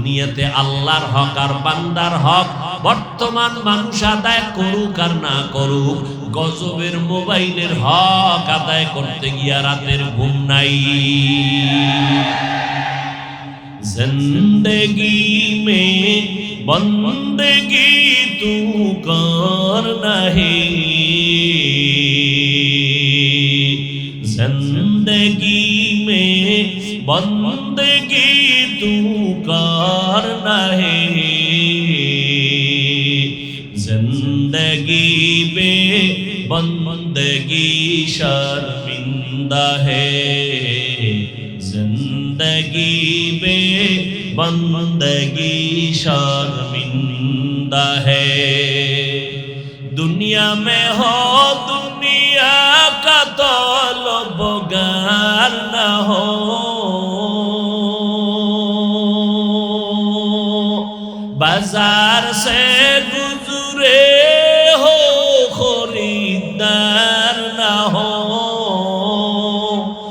দুনিয়াতে আল্লাহর হক আর বান্দার হক বর্তমান মানুষ আদায় করুক আর না করুক, গজবের মোবাইলের হক আদায় করতে গিয়া রাতের ঘুম নাই। जिंदगी में बंदगी तू करना है, जिंदगी में बंदगी तू करना है, जिंदगी में बंदगी शर्मिंदा है, जिंदगी में बंदगी शर्मिंदा है। दुनिया में हो दुनिया का तलबगार न हो, बाजार से गुजरे हो खरीदार न हो,